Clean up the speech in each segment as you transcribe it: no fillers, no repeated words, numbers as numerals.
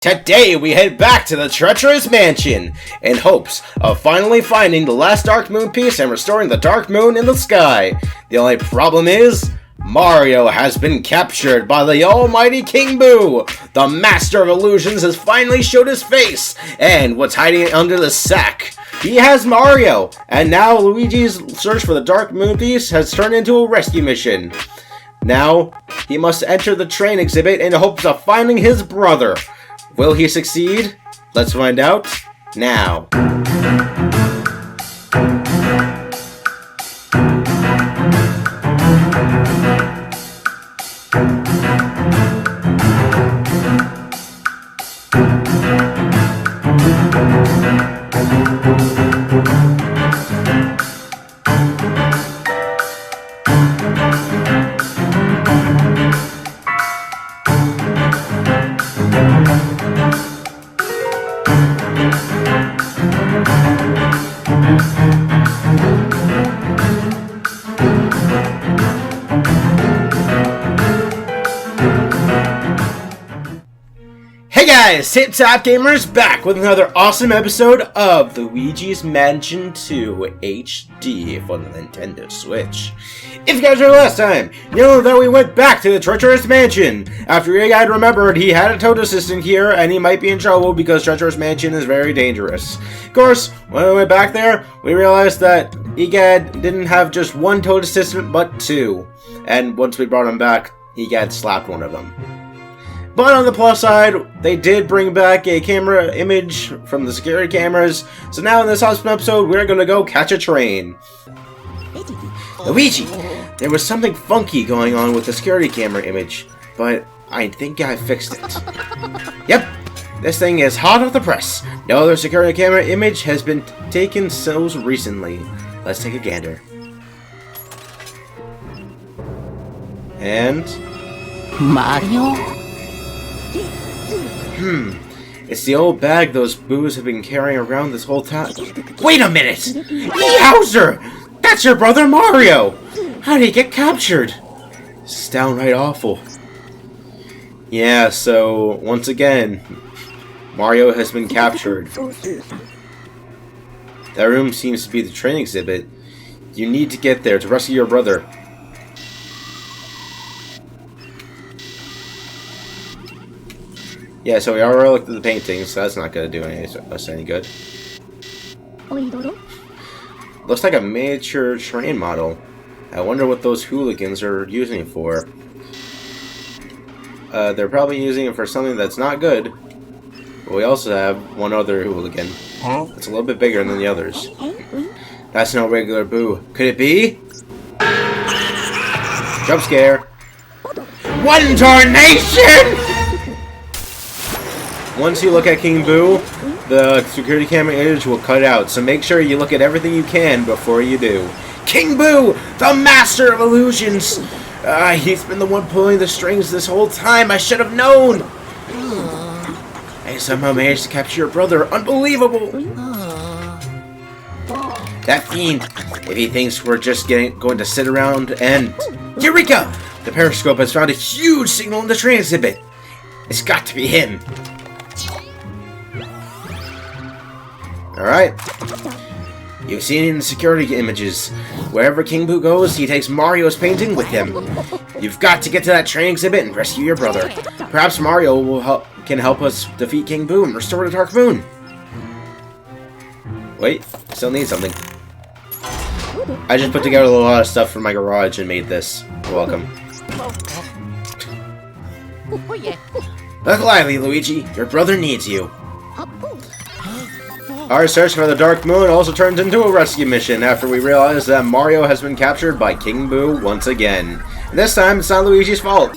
Today we head back to the treacherous mansion in hopes of finally finding the last Dark Moon piece and restoring the Dark Moon in the sky. The only problem is, Mario has been captured by the almighty King Boo. The master of illusions has finally showed his face and what's hiding under the sack. He has Mario, and now Luigi's search for the Dark Moon piece has turned into a rescue mission. Now, he must enter the train exhibit in hopes of finding his brother. Will he succeed? Let's find out now. Hey guys, TipTop Gamers back with another awesome episode of Luigi's Mansion 2 HD for the Nintendo Switch. If you guys remember last time, you know that we went back to the treacherous mansion. After Egad remembered he had a Toad Assistant here and he might be in trouble because treacherous mansion is very dangerous. Of course, when we went back there, we realized that Egad didn't have just one Toad Assistant but two. And once we brought him back, Egad slapped one of them. But on the plus side, they did bring back a camera image from the security cameras, so now in this awesome episode, we're gonna go catch a train. Luigi, there was something funky going on with the security camera image, but I think I fixed it. Yep, this thing is hot off the press. No other security camera image has been taken so recently. Let's take a gander. And... Mario? It's the old bag those boos have been carrying around this whole time. Wait a minute! Yowzer! That's your brother Mario! How did he get captured? This is downright awful. Yeah, so, once again, Mario has been captured. That room seems to be the train exhibit. You need to get there to rescue your brother. Yeah, so we already looked at the paintings, so that's not going to do us any good. Looks like a miniature train model. I wonder what those hooligans are using it for. They're probably using it for something that's not good. But we also have one other hooligan. It's a little bit bigger than the others. That's no regular Boo. Could it be? Jump scare. One Tarnation! Once you look at King Boo, the security camera image will cut out, so make sure you look at everything you can before you do. King Boo, the master of illusions! He's been the one pulling the strings this whole time. I should have known! I somehow managed to capture your brother. Unbelievable! That fiend, if he thinks we're just going to sit around and... Eureka! The periscope has found a huge signal in the train exhibit. It's got to be him. Alright. You've seen it in the security images. Wherever King Boo goes, he takes Mario's painting with him. You've got to get to that train exhibit and rescue your brother. Perhaps Mario can help us defeat King Boo and restore the Dark Moon. Wait, still need something. I just put together a lot of stuff from my garage and made this. You're welcome. Look lively, Luigi. Your brother needs you. Our search for the Dark Moon also turns into a rescue mission after we realize that Mario has been captured by King Boo once again. And this time, it's not Luigi's fault.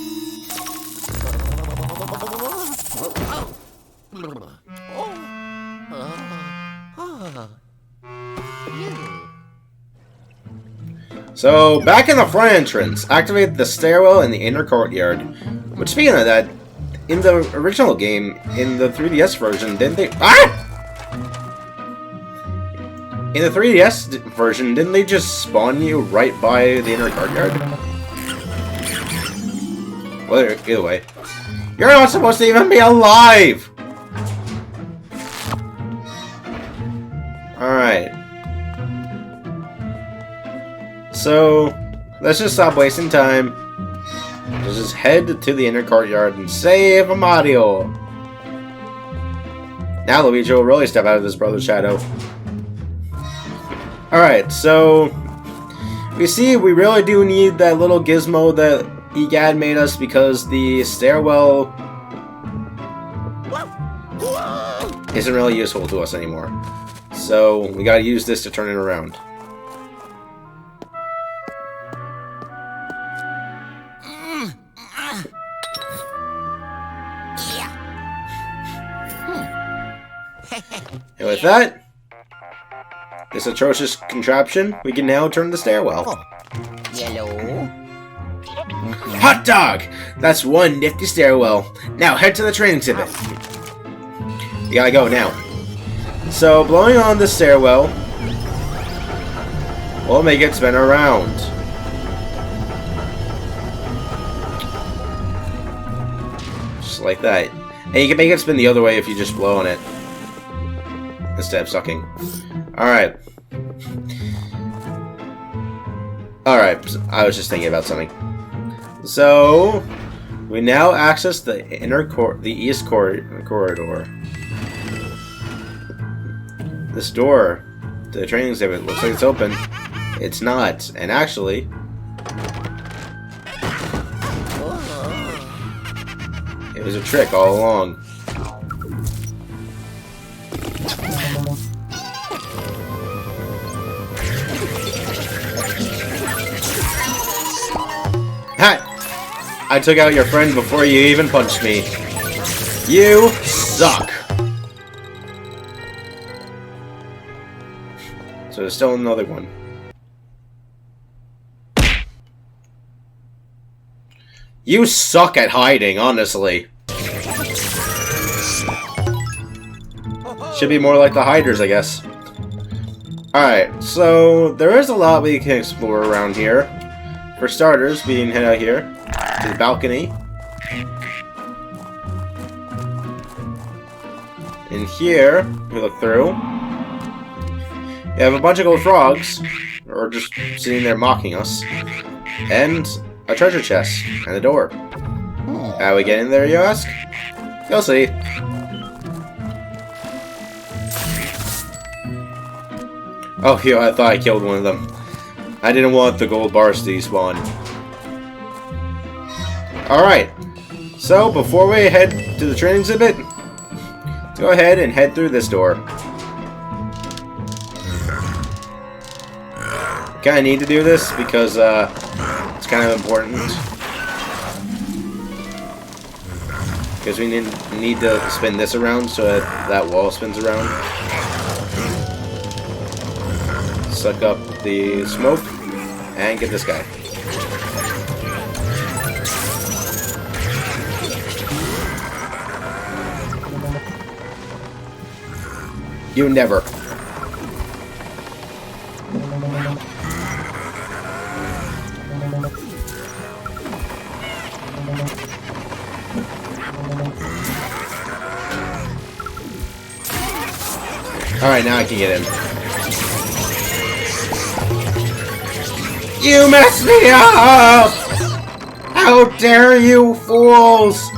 So, back in the front entrance, activate the stairwell in the inner courtyard. But speaking of that, in the original game, in the 3DS version, didn't they... In the 3DS version, didn't they just spawn you right by the inner courtyard? Well, either way. You're not supposed to even be alive! So, let's just stop wasting time. Let's just head to the inner courtyard and save Mario. Now Luigi will really step out of his brother's shadow. Alright, so we see we really do need that little gizmo that Egad made us because the stairwell isn't really useful to us anymore. So we gotta use this to turn it around. And with that, this atrocious contraption, we can now turn the stairwell. Yellow. Hot dog! That's one nifty stairwell. Now head to the training exhibit. You gotta go now. So, blowing on the stairwell will make it spin around. Just like that. And you can make it spin the other way if you just blow on it instead of sucking. Alright. Alright, I was just thinking about something. So, we now access the east corridor. This door to the training exhibit looks like it's open. It's not, and actually, it was a trick all along. Ha! I took out your friend before you even punched me. You suck! So there's still another one. You suck at hiding, honestly. Should be more like the hiders, I guess. Alright, so there is a lot we can explore around here. For starters, we can head out here to the balcony. In here, we look through. We have a bunch of gold frogs, or just sitting there mocking us, and a treasure chest, and a door. How we get in there, you ask? You'll see. Oh, yeah, I thought I killed one of them. I didn't want the gold bars to despawn. Alright, so before we head to the training exhibit, let's go ahead and head through this door. Kinda need to do this because it's kind of important. Because we need to spin this around so that wall spins around. Suck up the smoke and get this guy. You never. Alright, now I can get in. You messed me up! How dare you, fools!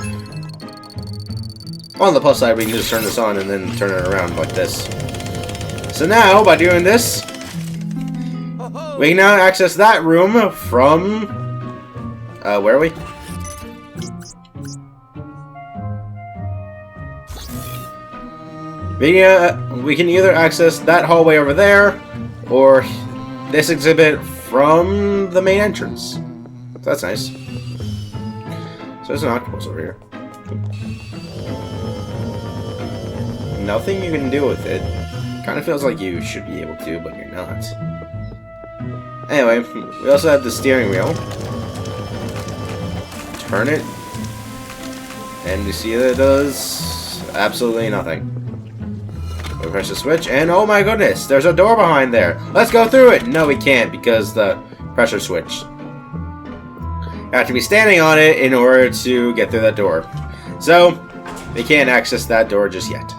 On the plus side, we can just turn this on and then turn it around like this. So now, by doing this, we can now access that room from... where are we? We can either access that hallway over there, or this exhibit from the main entrance. That's nice. So there's an octopus over here. Nothing you can do with it. Kind of feels like you should be able to, but you're not. Anyway, we also have the steering wheel. Turn it. And we see that it does absolutely nothing. We press the switch, and oh my goodness, there's a door behind there. Let's go through it. No, we can't because the pressure switched. You have to be standing on it in order to get through that door. So, we can't access that door just yet.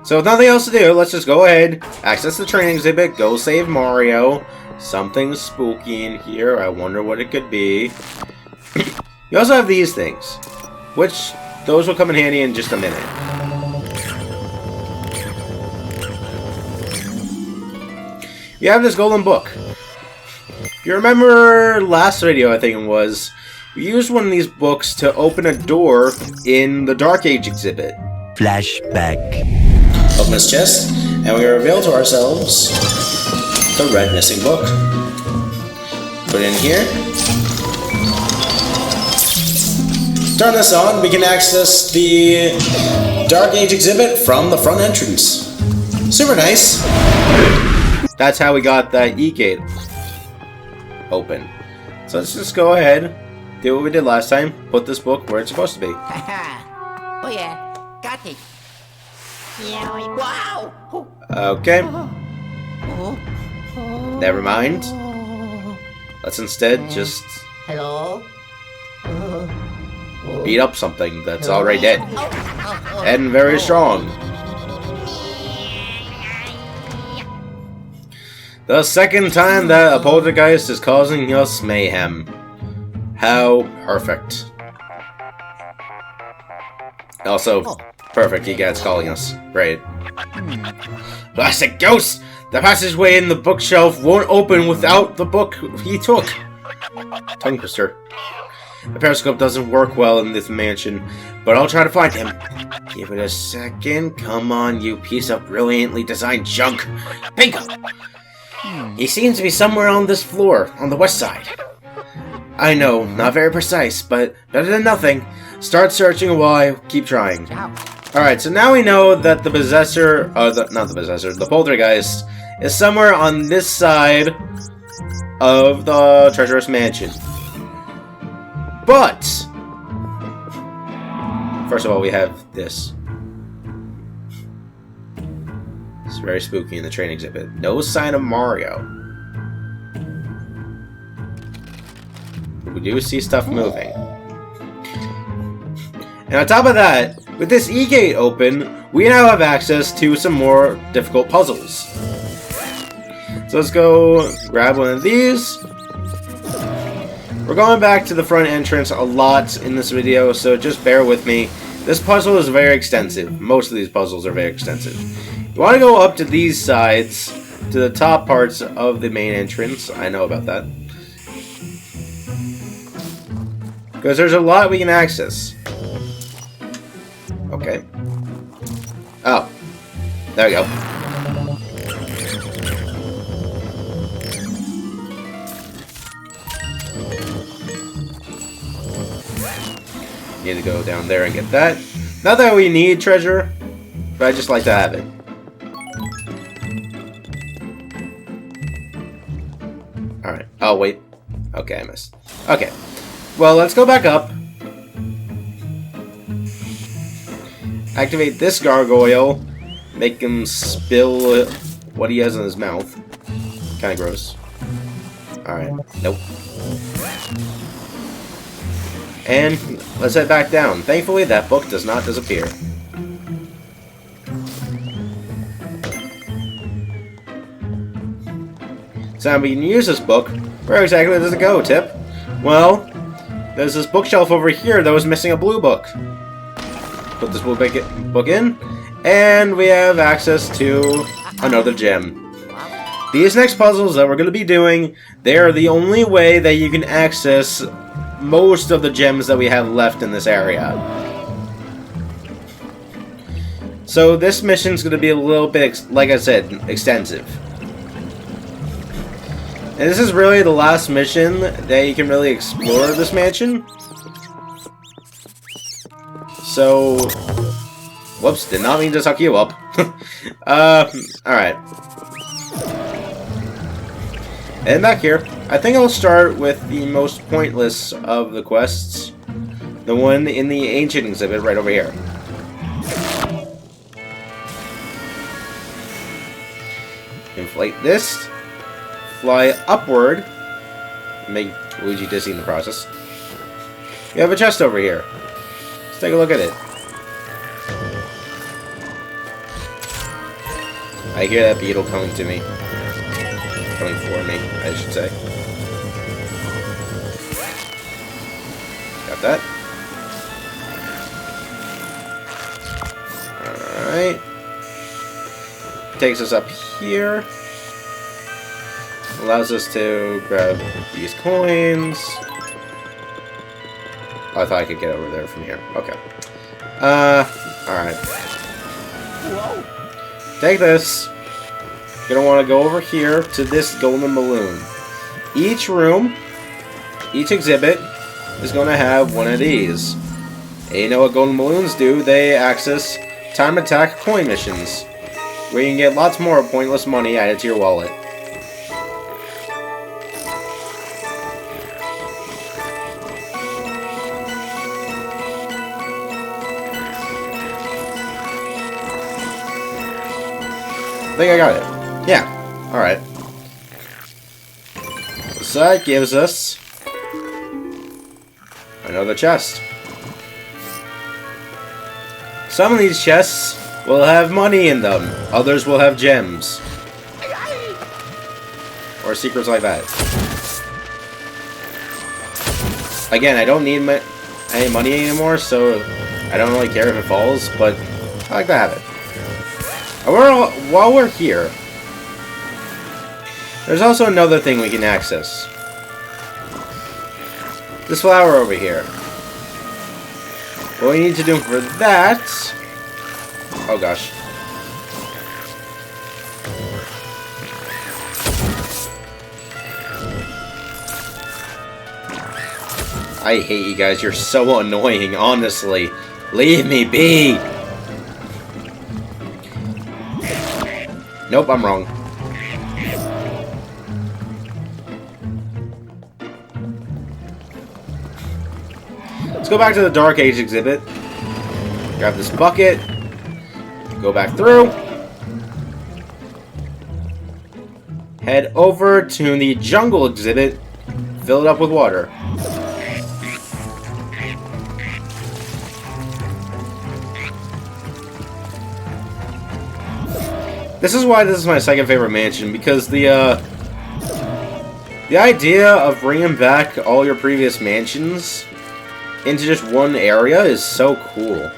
So with nothing else to do, let's just go ahead, access the training exhibit, go save Mario. Something spooky in here. I wonder what it could be. You also have these things, which those will come in handy in just a minute. You have this golden book. If you remember last video, I think it was, we used one of these books to open a door in the Dark Age exhibit. Flashback. Open this chest, and we reveal to ourselves the red missing book. Put it in here. Turn this on, we can access the Dark Age exhibit from the front entrance. Super nice. That's how we got that E-gate open. So let's just go ahead, do what we did last time, put this book where it's supposed to be. Oh yeah, got it. Wow! Okay. Never mind. Let's instead just Hello? beat up something that's already dead. And very strong. The second time that a poltergeist is causing us mayhem. How perfect. Also, perfect, you guys calling us. Great. Plastic ghost! The passageway in the bookshelf won't open without the book he took. Tongue twister. The periscope doesn't work well in this mansion, but I'll try to find him. Give it a second. Come on, you piece of brilliantly designed junk. Bingo! He seems to be somewhere on this floor, on the west side. I know, not very precise, but better than nothing. Start searching while I keep trying. Alright, so now we know that the possessor, the poltergeist, is somewhere on this side of the treacherous mansion. But, first of all, we have this. It's very spooky in the train exhibit. No sign of Mario. We do see stuff moving. And on top of that, with this E-gate open, we now have access to some more difficult puzzles. So let's go grab one of these. We're going back to the front entrance a lot in this video, so just bear with me. This puzzle is very extensive. Most of these puzzles are very extensive. You want to go up to these sides, to the top parts of the main entrance. I know about that. Because there's a lot we can access. Okay. Oh. There we go. Need to go down there and get that. Not that we need treasure, but I just like to have it. Alright. Oh, wait. Okay, I missed. Okay. Well, let's go back up. Activate this gargoyle. Make him spill what he has in his mouth. Kinda gross. Alright. Nope. And let's head back down. Thankfully, that book does not disappear. So now we can use this book. Where exactly does it go, Tip? Well, there's this bookshelf over here that was missing a blue book. Put this book in, and we have access to another gem. These next puzzles that we're going to be doing, they are the only way that you can access most of the gems that we have left in this area. So this mission's going to be a little bit, like I said, extensive. And this is really the last mission that you can really explore this mansion. So, whoops, did not mean to suck you up. Alright. And back here, I think I'll start with the most pointless of the quests. The one in the ancient exhibit right over here. Inflate this. Fly upward. Make Luigi dizzy in the process. You have a chest over here. Let's take a look at it. I hear that beetle coming to me. Coming for me, I should say. Got that. Alright. Takes us up here. Allows us to grab these coins. Oh, I thought I could get over there from here. Okay. Alright. Take this. You're gonna want to go over here to this golden balloon. Each room, each exhibit, is gonna have one of these. And you know what golden balloons do? They access time attack coin missions, where you can get lots more pointless money added to your wallet. I think I got it. Yeah. Alright. So that gives us another chest. Some of these chests will have money in them. Others will have gems. Or secrets like that. Again, I don't need any money anymore, so I don't really care if it falls, but I like to have it. While we're here, there's also another thing we can access. This flower over here. What we need to do for that... Oh gosh. I hate you guys, you're so annoying, honestly. Leave me be! Nope, I'm wrong. Let's go back to the Dark Age exhibit. Grab this bucket. Go back through. Head over to the Jungle exhibit. Fill it up with water. This is why this is my second favorite mansion, because the idea of bringing back all your previous mansions into just one area is so cool.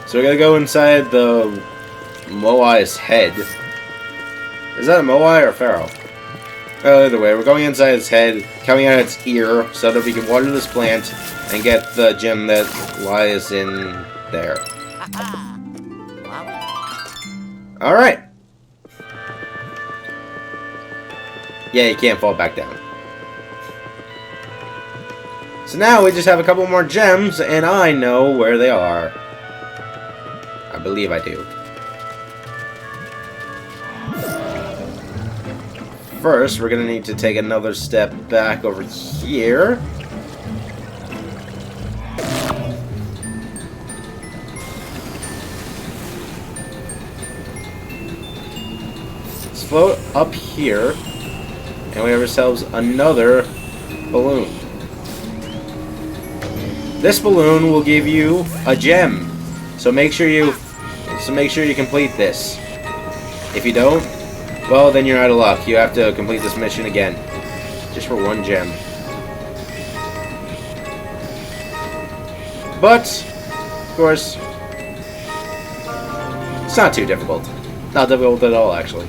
So we're gonna go inside the Moai's head. Is that a Moai or Pharaoh? Well, either way, we're going inside its head, coming out its ear, so that we can water this plant and get the gem that lies in there. Alright. Yeah, you can't fall back down. So now we just have a couple more gems, and I know where they are. I believe I do. First, we're gonna need to take another step back over here. Let's float up here, and we have ourselves another balloon. This balloon will give you a gem, so make sure you complete this. If you don't, well, then you're out of luck. You have to complete this mission again. Just for one gem. But, of course, it's not too difficult. Not difficult at all, actually.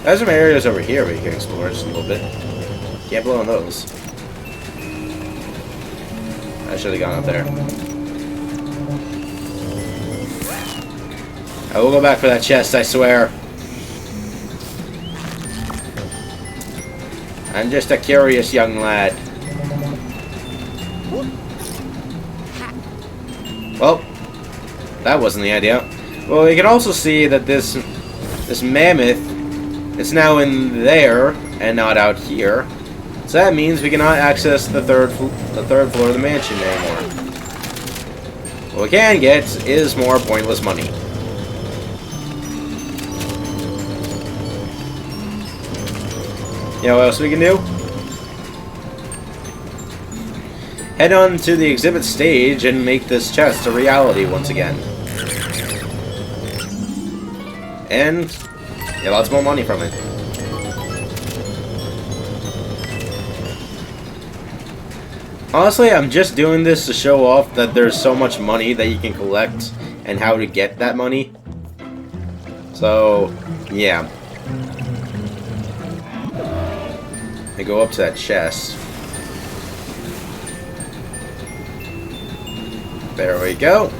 There's some areas over here where you can explore just a little bit. Can't blow on those. I should have gone up there. I will go back for that chest, I swear. I'm just a curious young lad. Well, that wasn't the idea. Well, you can also see that this mammoth is now in there and not out here. So that means we cannot access the third floor of the mansion anymore. What we can get is more pointless money. You know what else we can do? Head on to the exhibit stage and make this chest a reality once again. And get lots more money from it. Honestly, I'm just doing this to show off that there's so much money that you can collect and how to get that money. So, yeah. I go up to that chest. There we go.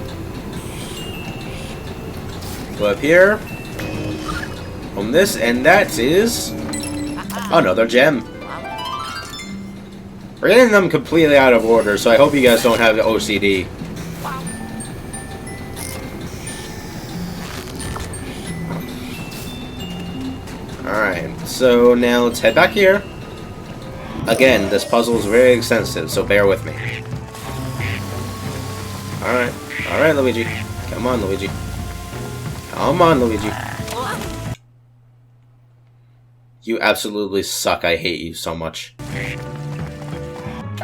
Go up here. On this, and that is another gem. We're getting them completely out of order, so I hope you guys don't have OCD. Alright, so now let's head back here. Again, this puzzle is very extensive, so bear with me. Alright. Alright, Luigi. Come on, Luigi. Come on, Luigi. You absolutely suck. I hate you so much.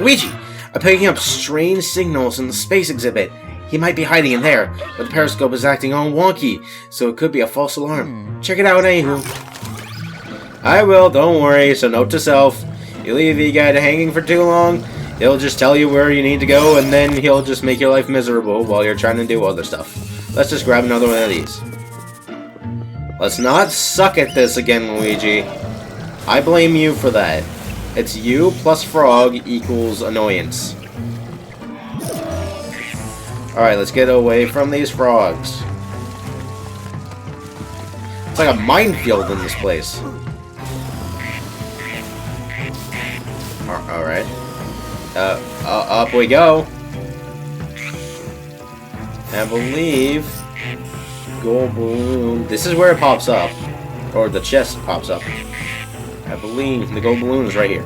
Luigi! I'm picking up strange signals in the space exhibit. He might be hiding in there, but the periscope is acting all wonky, so it could be a false alarm. Check it out, anywho. I will, don't worry. So note to self, you leave the guy hanging for too long, he'll just tell you where you need to go, and then he'll just make your life miserable while you're trying to do other stuff. Let's just grab another one of these. Let's not suck at this again, Luigi. I blame you for that. It's you plus frog equals annoyance. Alright, let's get away from these frogs. It's like a minefield in this place. Alright. Up we go. I believe gold balloon. This is where it pops up. Or the chest pops up. I believe the gold balloon is right here.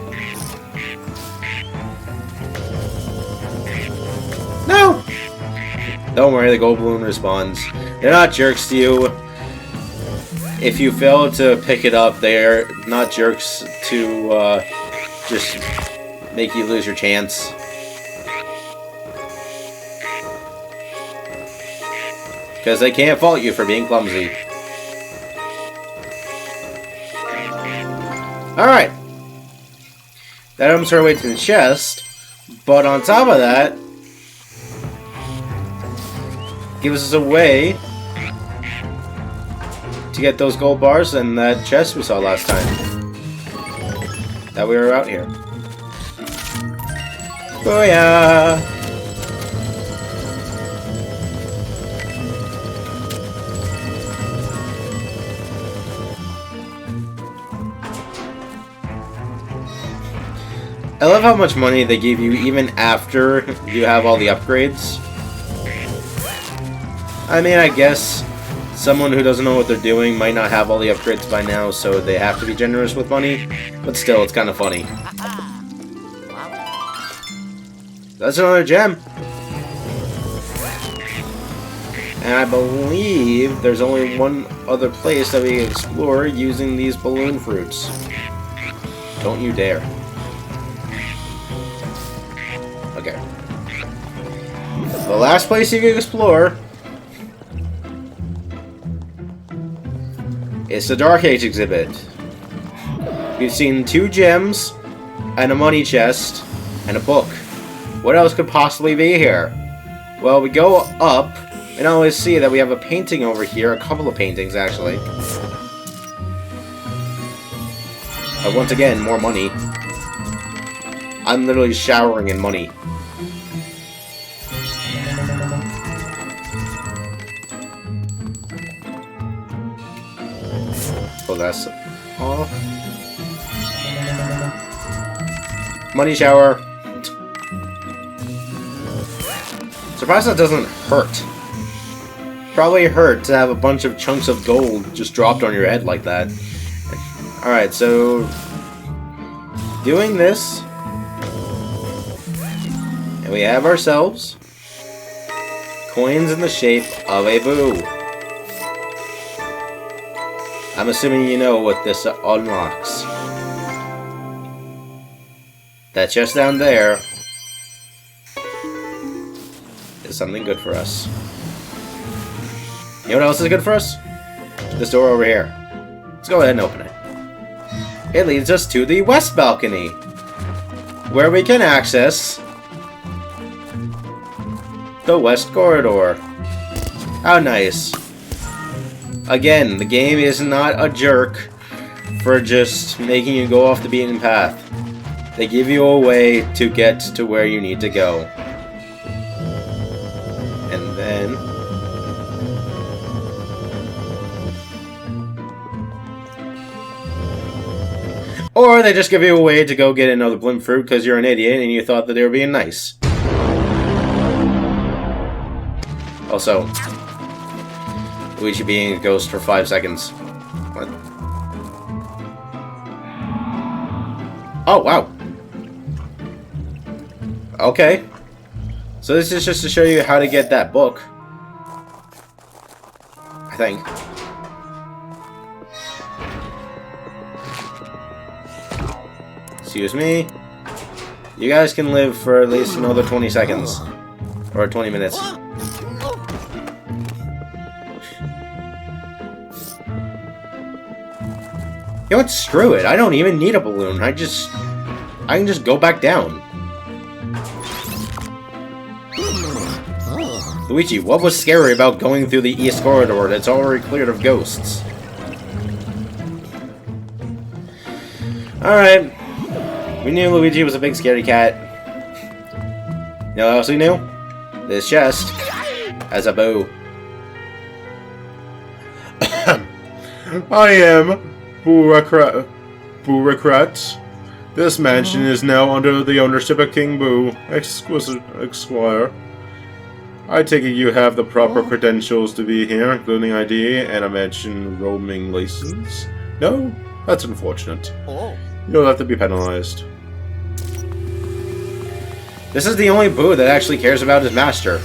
No! Don't worry, the gold balloon responds. They're not jerks to you. If you fail to pick it up, they're not jerks to just make you lose your chance. Because they can't fault you for being clumsy. Alright. That opens our way to the chest. But on top of that, gives us a way to get those gold bars and that chest we saw last time. That we were out here. Booyah! I love how much money they give you even after you have all the upgrades. I mean, I guess someone who doesn't know what they're doing might not have all the upgrades by now, so they have to be generous with money. But still, it's kind of funny. That's another gem. And I believe there's only one other place that we can explore using these balloon fruits. Don't you dare. Okay. The last place you can explore is the Dark Age exhibit. We've seen 2 gems, and a money chest, and a book. What else could possibly be here? Well, we go up, and I always see that we have a painting over here, a couple of paintings actually. But once again, more money. I'm literally showering in money. Oh, that's off. Money shower. Surprised that doesn't hurt. Probably hurt to have a bunch of chunks of gold just dropped on your head like that. Alright, so doing this, and we have ourselves coins in the shape of a boo. I'm assuming you know what this unlocks. That chest down there is something good for us. You know what else is good for us? This door over here. Let's go ahead and open it. It leads us to the west balcony, where we can access the west corridor. How nice. Again, the game is not a jerk for just making you go off the beaten path. They give you a way to get to where you need to go. And then... or they just give you a way to go get another blimp fruit because you're an idiot and you thought that they were being nice. Also, Luigi being a ghost for 5 seconds. What? Oh, wow. Okay. So this is just to show you how to get that book. I think. Excuse me. You guys can live for at least another 20 seconds. Or 20 minutes. You know what? Screw it. I don't even need a balloon. I can just go back down. Luigi, what was scary about going through the east corridor that's already cleared of ghosts? Alright. We knew Luigi was a big scaredy cat. You know what else we knew? This chest has a bow. I am Bureaucrat. This mansion is now under the ownership of King Boo, exquisite Esquire. I take it you have the proper credentials to be here, including ID and a mansion roaming license. No? That's unfortunate. You'll have to be penalized. This is the only Boo that actually cares about his master.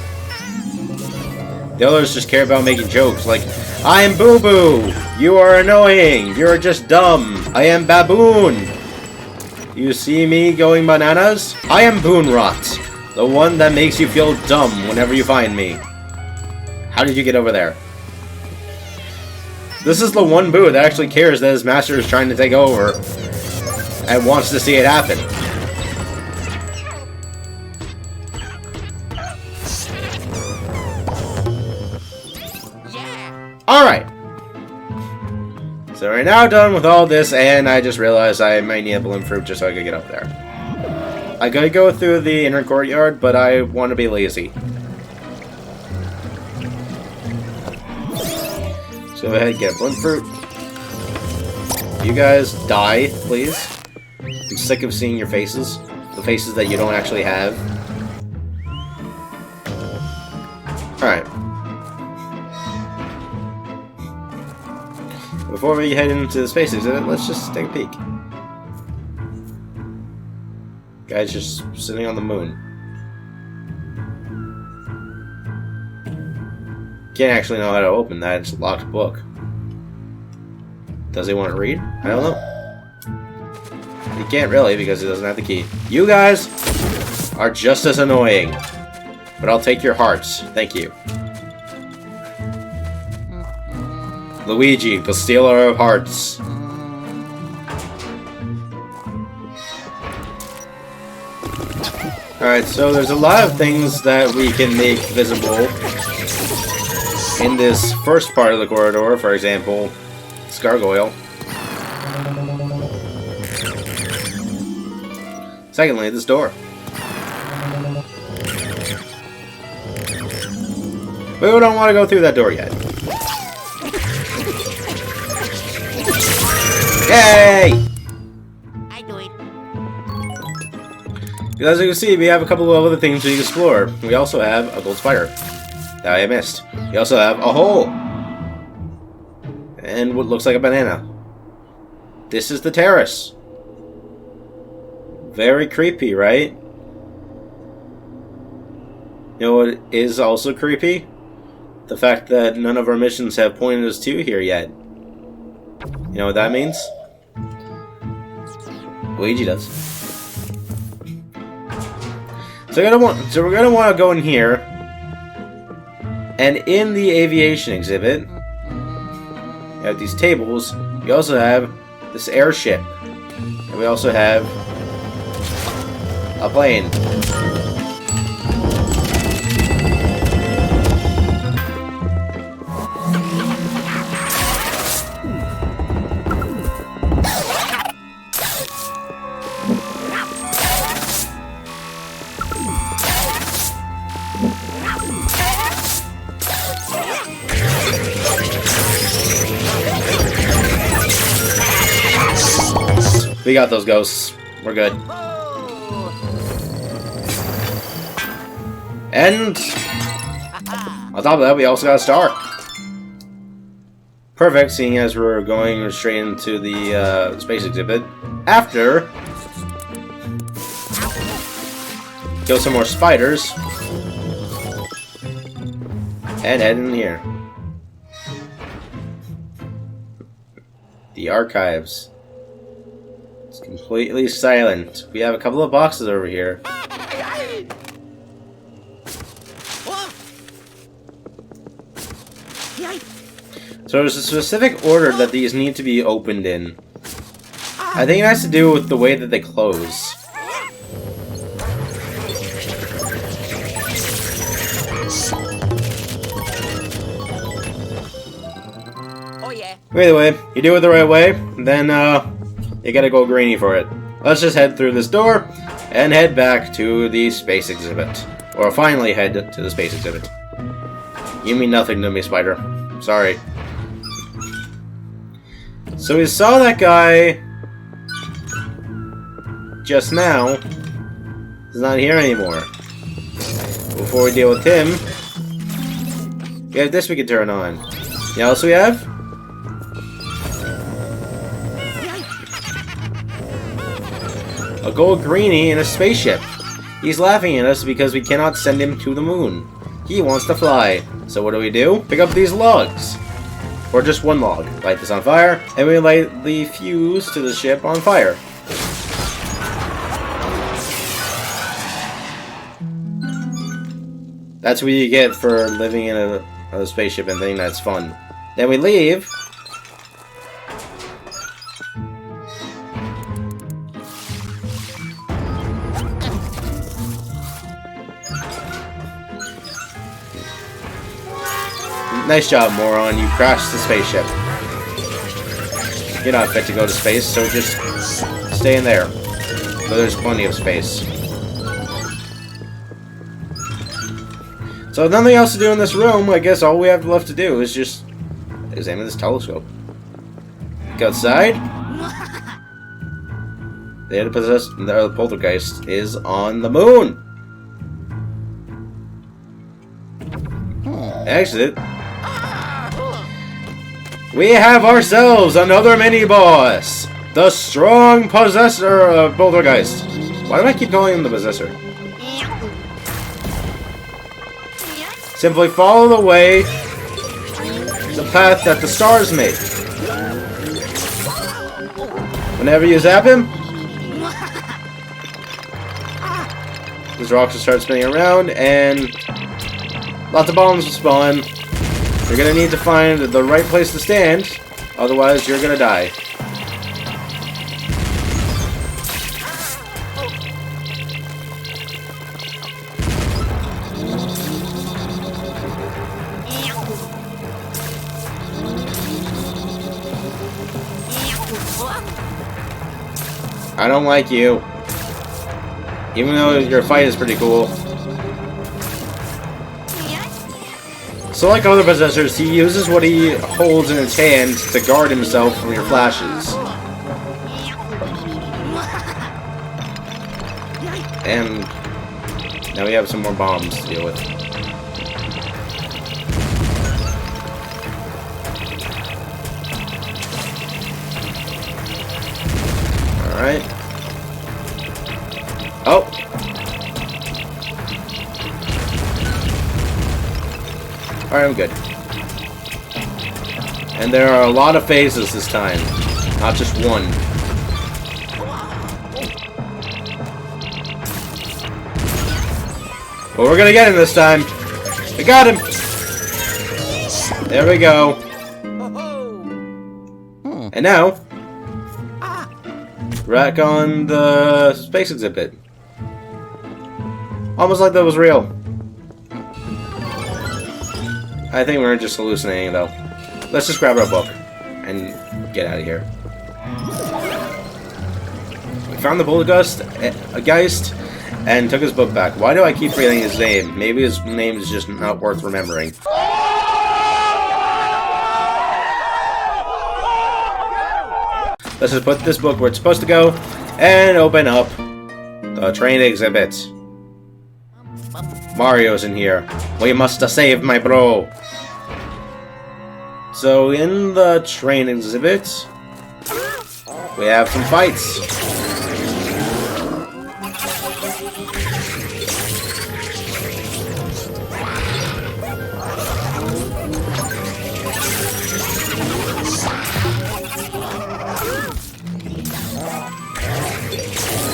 The others just care about making jokes like, I am Boo Boo! You are annoying! You're just dumb! I am Baboon! You see me going bananas? I am Boon Rot, the one that makes you feel dumb whenever you find me. How did you get over there? This is the one Boo that actually cares that his master is trying to take over and wants to see it happen. Alright. So we're now done with all this, and I just realized I might need a balloon fruit just so I could get up there. I could go through the inner courtyard, but I want to be lazy. So go ahead and get a balloon fruit. You guys die, please. I'm sick of seeing your faces. The faces that you don't actually have. Alright. Before we head into the space exhibit, let's just take a peek. Guy's just sitting on the moon. Can't actually know how to open that, it's a locked book. Does he want to read? I don't know. He can't really because he doesn't have the key. You guys are just as annoying. But I'll take your hearts. Thank you. Luigi, the stealer of hearts. Alright, so there's a lot of things that we can make visible in this first part of the corridor. For example, this gargoyle. Secondly, this door. We don't want to go through that door yet. Yay! I do it. As you can see, we have a couple of other things to explore. We also have a gold spider that I missed. We also have a hole. And what looks like a banana. This is the terrace. Very creepy, right? You know what is also creepy? The fact that none of our missions have pointed us to here yet. You know what that means? Luigi does. So we're gonna want to go in here, and in the aviation exhibit, you have these tables. We also have this airship, and we also have a plane. We got those ghosts. We're good. And on top of that, we also got a star. Perfect, seeing as we're going straight into the space exhibit. After, kill some more spiders. And head in here. The archives. It's completely silent. We have a couple of boxes over here. So there's a specific order that these need to be opened in. I think it has to do with the way that they close. Oh yeah. Either way, you do it the right way, then you gotta go greeny for it. Let's just head through this door and head back to the space exhibit. Or finally head to the space exhibit. You mean nothing to me, Spider. Sorry. So we saw that guy just now. He's not here anymore. Before we deal with him, we have this we can turn on. You know what else we have? A gold greenie in a spaceship. He's laughing at us because we cannot send him to the moon. He wants to fly. So what do? Pick up these logs. Or just one log. Light this on fire, and we light the fuse to the ship on fire. That's what you get for living in a spaceship and thinking that's fun. Then we leave. Nice job, moron. You crashed the spaceship. You're not fit to go to space, so just stay in there. But there's plenty of space. So nothing else to do in this room. I guess all we have left to do is just examine this telescope. Go outside. The poltergeist is on the moon. Exit. We have ourselves another mini-boss! The strong possessor of Poltergeist. Why do I keep calling him the possessor? Simply follow the way, the path that the stars make. Whenever you zap him, these rocks will start spinning around, and lots of bombs will spawn. You're gonna need to find the right place to stand, otherwise you're gonna die. I don't like you. Even though your fight is pretty cool. So like other possessors, he uses what he holds in his hand to guard himself from your flashes. And now we have some more bombs to deal with. Alright. Oh! Alright, I'm good. And there are a lot of phases this time, not just one. But we're gonna get him this time. We got him! There we go. And now, back on the space exhibit. Almost like that was real. I think we're just hallucinating though. Let's just grab our book and get out of here. We found the Poltergeist and took his book back. Why do I keep forgetting his name? Maybe his name is just not worth remembering. Let's just put this book where it's supposed to go and open up the train exhibit. Mario's in here. We must save my bro. So in the train exhibit, we have some fights.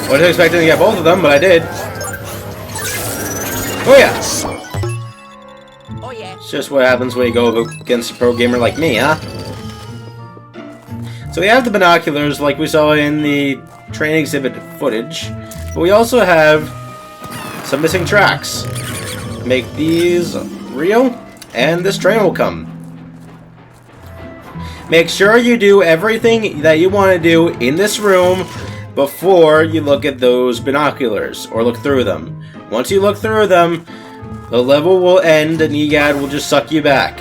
Wasn't expecting to get both of them, but I did. Oh yeah! Oh yeah! It's just what happens when you go against a pro gamer like me, huh? So we have the binoculars like we saw in the train exhibit footage, but we also have some missing tracks. Make these real, and this train will come. Make sure you do everything that you want to do in this room before you look at those binoculars, or look through them. Once you look through them, the level will end and EGAD will just suck you back.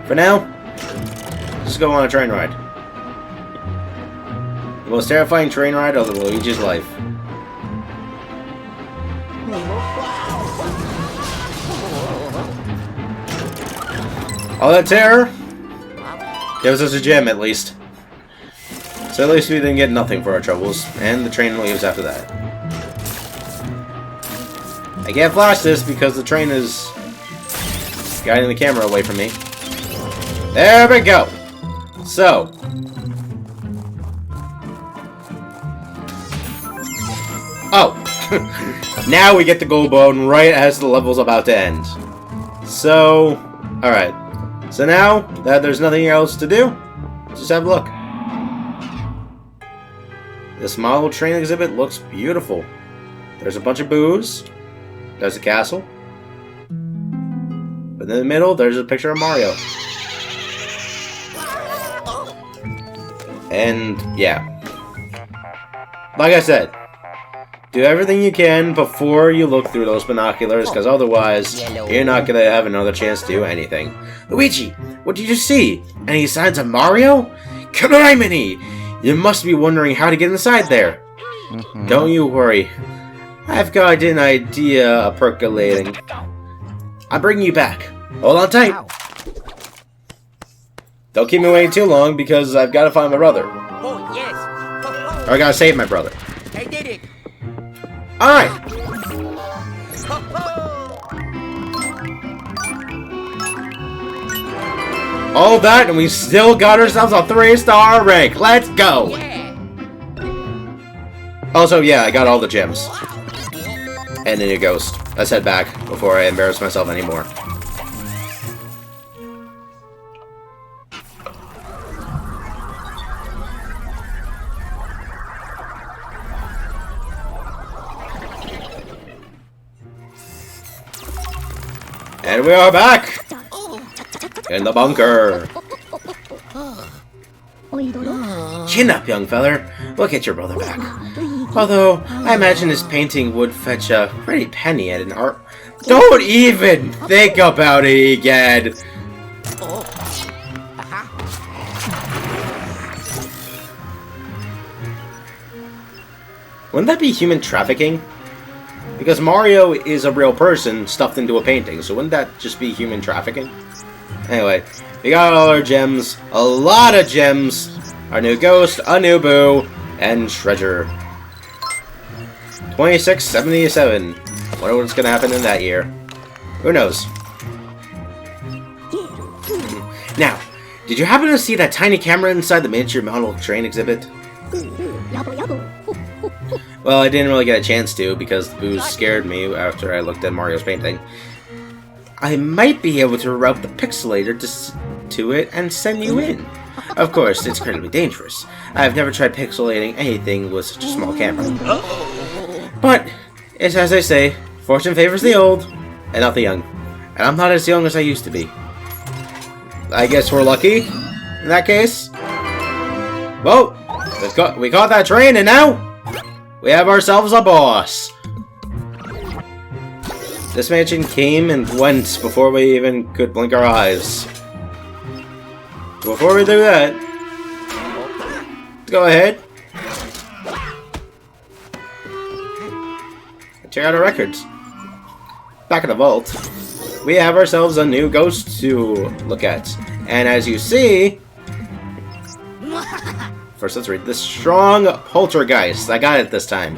For now, just go on a train ride. The most terrifying train ride of Luigi's life. All that terror gives us a gem, at least. So at least we didn't get nothing for our troubles, and the train leaves after that. I can't flash this because the train is guiding the camera away from me. There we go! So. Oh! Now we get the gold bone right as the level's about to end. So, alright. So now that there's nothing else to do, just have a look. This model train exhibit looks beautiful. There's a bunch of boos. There's a castle. But in the middle, there's a picture of Mario. And, yeah. Like I said, do everything you can before you look through those binoculars, because otherwise, you're not going to have another chance to do anything. Luigi, what did you see? Any signs of Mario? Criminy! You must be wondering how to get inside there. Don't you worry. I've got an idea percolating. I'll bring you back. Hold on tight. Don't keep me waiting too long because I've got to find my brother. Oh yes! Or I gotta save my brother. I did it! Alright. All that and we still got ourselves a 3-star rank. Let's go! Yeah! Also, yeah, I got all the gems. And a new ghost. Let's head back before I embarrass myself anymore. And we are back! In the bunker! Chin up, young feller. We'll get your brother back. Although, I imagine his painting would fetch a pretty penny at an art... Don't even think about it, Egad! Wouldn't that be human trafficking? Because Mario is a real person stuffed into a painting, so wouldn't that just be human trafficking? Anyway, we got all our gems, a lot of gems, our new ghost, a new boo, and treasure. 2677. Wonder what's gonna happen in that year. Who knows? Now, did you happen to see that tiny camera inside the miniature model train exhibit? Well, I didn't really get a chance to because the booze scared me after I looked at Mario's painting. I might be able to route the pixelator to it and send you in. Of course, it's incredibly dangerous. I've never tried pixelating anything with such a small camera. But, it's as they say, fortune favors the old, and not the young. And I'm not as young as I used to be. I guess we're lucky, in that case. Well, we caught that train, and now we have ourselves a boss. This mansion came and went before we even could blink our eyes. Before we do that, go ahead. Check out our records. Back in the vault, we have ourselves a new ghost to look at. And as you see, first let's read. The strong poltergeist. I got it this time.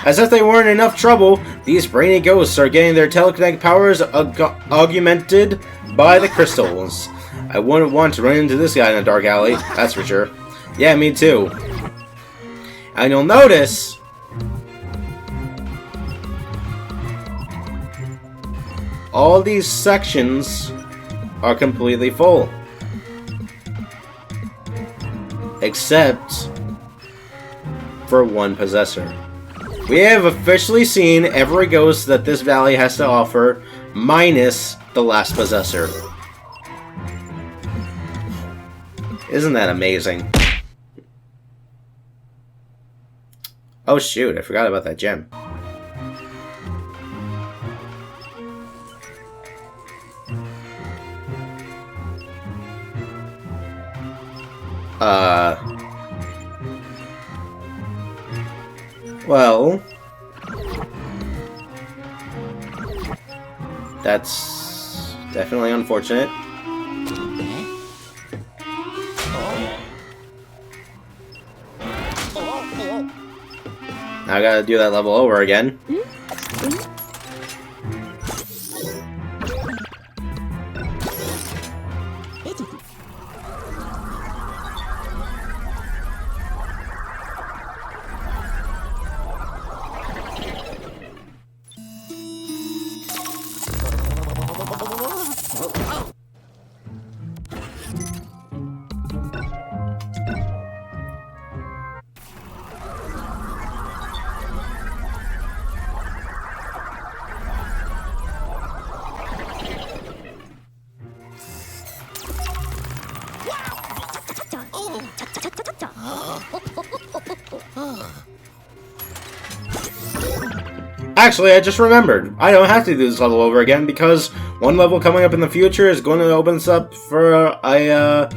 As if they weren't enough trouble, these brainy ghosts are getting their telekinetic powers augmented by the crystals. I wouldn't want to run into this guy in a dark alley, that's for sure. Yeah, me too. And you'll notice all these sections are completely full. Except for one possessor. We have officially seen every ghost that this valley has to offer, minus the last possessor. Isn't that amazing? Oh shoot, I forgot about that gem. Well, that's definitely unfortunate. Now I gotta do that level over again. Actually, I just remembered. I don't have to do this level over again because one level coming up in the future is going to open us up for a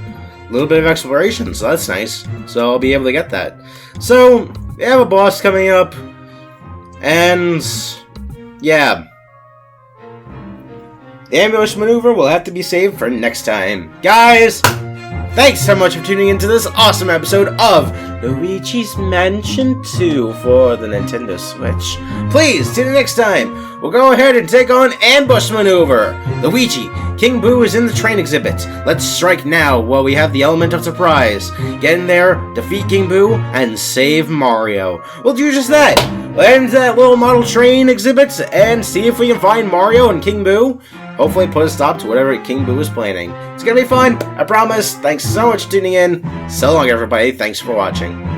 little bit of exploration, so that's nice. So I'll be able to get that. So, we have a boss coming up, and yeah. The ambush maneuver will have to be saved for next time. Guys, thanks so much for tuning into this awesome episode of Luigi's Mansion 2 for the Nintendo Switch. Please, tune in next time. We'll go ahead and take on Ambush Maneuver. Luigi, King Boo is in the train exhibit. Let's strike now while we have the element of surprise. Get in there, defeat King Boo, and save Mario. We'll do just that. We'll head into that little model train exhibit and see if we can find Mario and King Boo. Hopefully put a stop to whatever King Boo is planning. It's gonna be fun, I promise. Thanks so much for tuning in. So long, everybody. Thanks for watching.